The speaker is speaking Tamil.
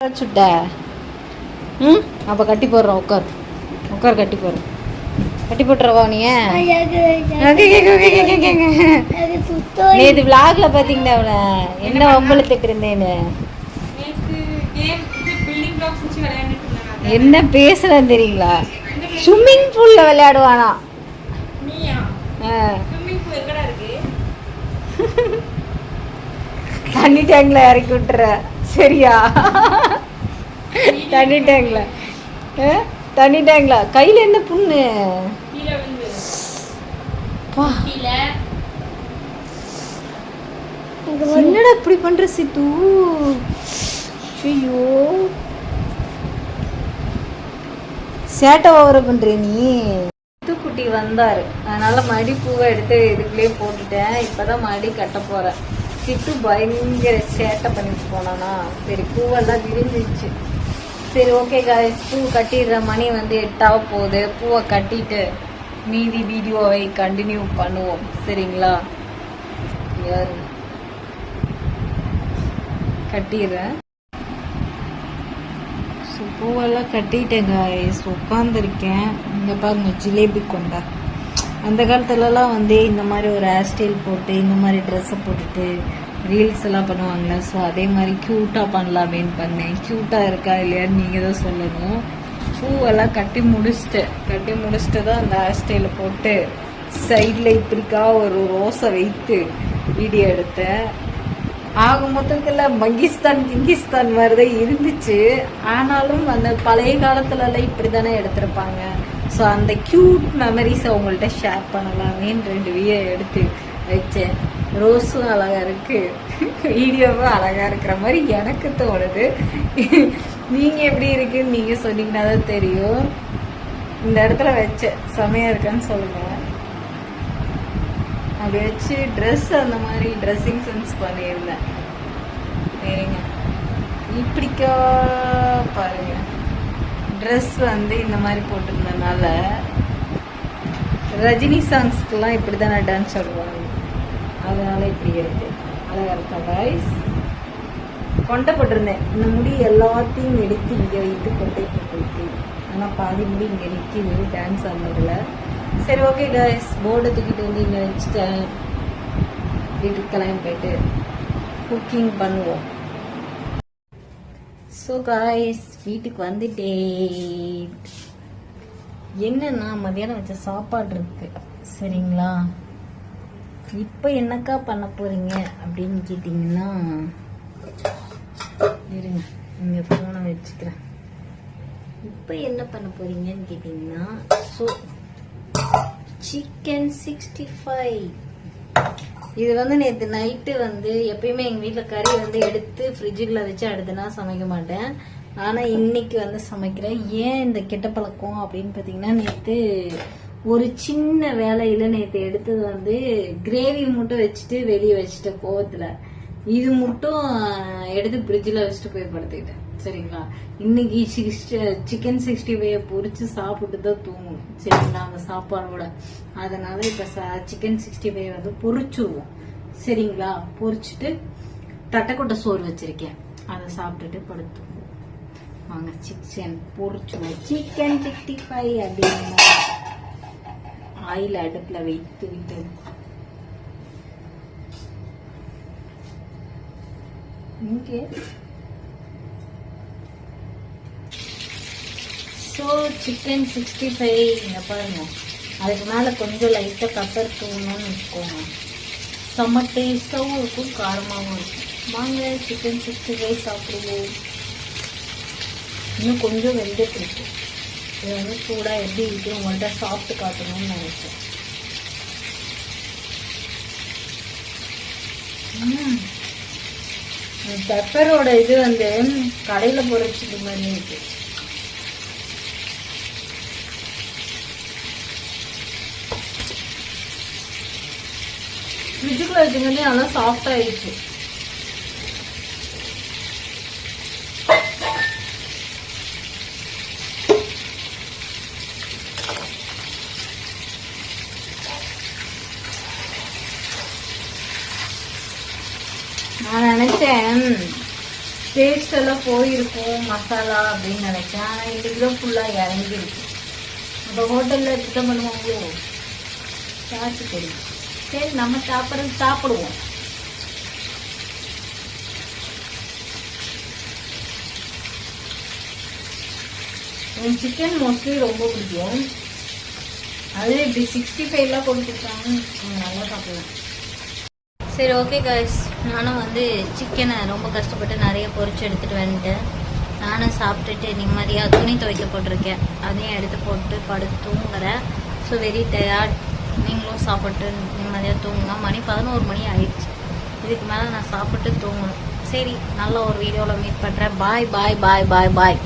சுட்ட அப்போ கட்டி போடுறோம். உட்கார் கட்டி போடுறோம். கட்டி போட்டுறவா நீ? நேற்று விளாக்ல பார்த்தீங்கன்னா அவனை என்ன வம்பளத்துட்டு இருந்தேன்னு என்ன பேசுறேன்னு தெரியுங்களா? ஸ்விம்மிங் பூல்ல விளையாடுவானா? தண்ணி டேங்க்ல இறக்கி விட்டுற சரியா? தண்ணி டேங்க்ல கையில என்ன புண்ணு? என்னடா இப்படி பண்ற சித்து? ஐயோ சேட்டை ஓவர பண்ற நீ. குட்டி வந்தாரு, அதனால மடி பூவை எடுத்து இதுக்குள்ளேயே போட்டுட்டேன். இப்பதான் மடி கட்ட போறேன். சிட்டு பயங்கர சேட்டை பண்ணிட்டு போனானா, சரி பூவெல்லாம் விரிஞ்சிச்சு. சரி ஓகே காய்ஸ், பூ கட்டிடுற மணி வந்து 8 போகுது. பூவை கட்டிட்டு மீதி வீடியோவை கண்டினியூ பண்ணுவோம் சரிங்களா? கட்டிடுறேன். ஸோ பூவெல்லாம் கட்டிட்டேன் காய்ஸ், உட்காந்துருக்கேன். இங்கே பாருங்க ஜிலேபி கொண்டா. அந்த காலத்துலலாம் வந்து இந்த மாதிரி ஒரு ஹேர் ஸ்டைல் போட்டு இந்த மாதிரி ட்ரெஸ்ஸை போட்டுட்டு ரீல்ஸ் எல்லாம் பண்ணுவாங்களே. ஸோ அதே மாதிரி க்யூட்டாக பண்ணலாமேன்னு பண்ணேன். க்யூட்டாக இருக்கா இல்லையான்னு நீங்கள் தான் சொல்லணும். பூவெல்லாம் கட்டி முடிச்சுட்டு தான் அந்த ஹேர் ஸ்டைலை போட்டு சைடில் இப்படிக்கா ஒரு ரோஸை வைத்து வீடியோ எடுத்தேன். ஆக மொத்தத்தில் கிங்கிஸ்தான் மாதிரி தான் இருந்துச்சு. ஆனாலும் அந்த பழைய காலத்துலலாம் இப்படி தானே எடுத்திருப்பாங்க. ஸோ அந்த க்யூட் மெமரிஸை அவங்கள்ட்ட ஷேர் பண்ணலாமேன்னு 2 வீடியோ எடுத்து வச்சேன். ரோஸும் அழகாக இருக்குது, வீடியோவும் அழகாக இருக்கிற மாதிரி எனக்கு தோணுது. நீங்கள் எப்படி இருக்குன்னு நீங்கள் சொன்னீங்கன்னா தான் தெரியும். இந்த இடத்துல வச்சேன், செமையாக இருக்கான்னு சொல்லுங்கள். அப்படி வச்சு ட்ரெஸ் அந்த மாதிரி ட்ரெஸ்ஸிங் சென்ஸ் பண்ணியிருந்தேன். சரிங்க, இப்படிக்கா பாருங்க. ட்ரெஸ் வந்து இந்த மாதிரி போட்டிருந்ததுனால ரஜினி சாங்ஸ்க்கெல்லாம் இப்படி தானே டான்ஸ் ஆடுவாங்க, அதனால இப்படி இருக்கு. அழகா இருக்கா காய்ஸ்? கொண்டை போட்டிருந்தேன். இந்த முடி எல்லாத்தையும் எடுத்து இங்கே வைத்து கொண்டை போட்டு, ஆனால் பாதி முடி இங்கே நிற்கிது டான்ஸ் ஆனதுல. சரி ஓகே காய்ஸ், போர்டை தூக்கிட்டு வந்து இங்கே வச்சுட்டேன். வீட்டுக்கு கிளம்பி போயிட்டு குக்கிங் பண்ணுவோம். ஸோ காய்ஸ், வீட்டுக்கு வந்துட்டேன். என்னன்னா மதியானம் வச்ச சாப்பாடு இருக்கு சரிங்களா? இப்போ என்னக்கா பண்ண போறீங்க அப்படின்னு கேட்டிங்கன்னா, இருங்க இங்கே ஃபோனை வச்சுக்கிறேன். இப்போ என்ன பண்ண போறீங்கன்னு கேட்டிங்கன்னா, ஸோ சிக்கன் 65. இது வந்து நேற்று நைட்டு வந்து எப்பயுமே எங்கள் வீட்டில் கறி வந்து எடுத்து ஃப்ரிட்ஜுக்குள்ள வச்சு அடுத்தனா சமைக்க மாட்டேன். ஆனால் இன்னைக்கு வந்து சமைக்கிறேன். ஏன் இந்த கெட்ட பழக்கம் அப்படின்னு பார்த்தீங்கன்னா, நேற்று ஒரு சின்ன வேலையில் நேற்று எடுத்தது வந்து கிரேவி மட்டும் வச்சுட்டு வெளியே வச்சுட்டேன் கோவத்தில். இது மட்டும் எடுத்து ஃப்ரிட்ஜில் வச்சுட்டு போய் படுத்துக்கிட்டேன் சரிங்களா? இன்னைக்கு சிக்கன் 65 பொரிச்சு சாப்பிட்டு தான் தூங்கணும் சரிங்களா அந்த சாப்பாடோட. அதனால இப்ப சிக்கன் 65 வந்து பொரிச்சுருவோம் சரிங்களா? பொரிச்சுட்டு தட்டைக்கொட்டை சோறு வச்சிருக்கேன், அதை சாப்பிட்டுட்டு படுத்து வாங்க. சிக்கன் பொரிச்சுவோம். சிக்கன் 65 அப்படின்னு ஆயில் அடுப்புல வைத்து விட்டு இங்கே ஸோ சிக்கன் 65 இங்கே பாருங்க. அதுக்கு மேலே கொஞ்சம் லைட்டாக பெப்பர் தூணுன்னு வச்சுக்கோங்க. செம்ம டேஸ்டாகவும் இருக்கும், காரமாகவும் இருக்கும். வாங்க சிக்கன் 65 சாப்பிடுவோம். இன்னும் கொஞ்சம் வெந்துட்டு இருக்கு. இது வந்து சூடாக எப்படி இருக்கு உங்கள்கிட்ட சாப்பிட்டு காட்டணும்னு நினைச்சேன். பெப்பரோட இது வந்து கடையில் பொரிச்சது மாதிரி இருக்கு. ஃப்ரிட்ஜுக்குள்ள வச்சுக்கிட்டே நல்லா சாஃப்ட் ஆயிடுச்சு. நான் நினைச்சேன் டேஸ்ட் எல்லாம் போயிருக்கும் மசாலா அப்படின்னு நினைச்சேன். ஆனால் 2 கிலோ ஃபுல்லாக இறங்கிருக்கு. நம்ம ஹோட்டலில் சுத்தம் பண்ணுவாங்களோ சாச்சு தெரியும். சரி நம்ம சாப்பிடுவோம். எனக்கு சிக்கன் மோஸ்ட்லி ரொம்ப பிடிக்கும். அதே இப்படி 65 போட்டு கொடுத்தாங்க நல்லா சாப்பிடுவேன். சரி ஓகே காய்ஸ், நானும் வந்து சிக்கனை ரொம்ப கஷ்டப்பட்டு நிறைய பொரிச்சு எடுத்துகிட்டு வந்துட்டேன். நானும் சாப்பிட்டுட்டு நிம்மதியாக துணி துவைக்க போட்டிருக்கேன். அதையும் எடுத்து போட்டு படுத்து தூங்குறேன். So very tired. நீங்களும் சாப்பிட்டு நிம்மதியாக தூங்குங்க. மணி 11 மணி ஆயிடுச்சு. இதுக்கு மேலே நான் சாப்பிட்டு தூங்கணும். சரி, நல்ல ஒரு வீடியோவில் மீட் பண்ணுறேன். பாய் பாய் பாய் பாய் பாய்.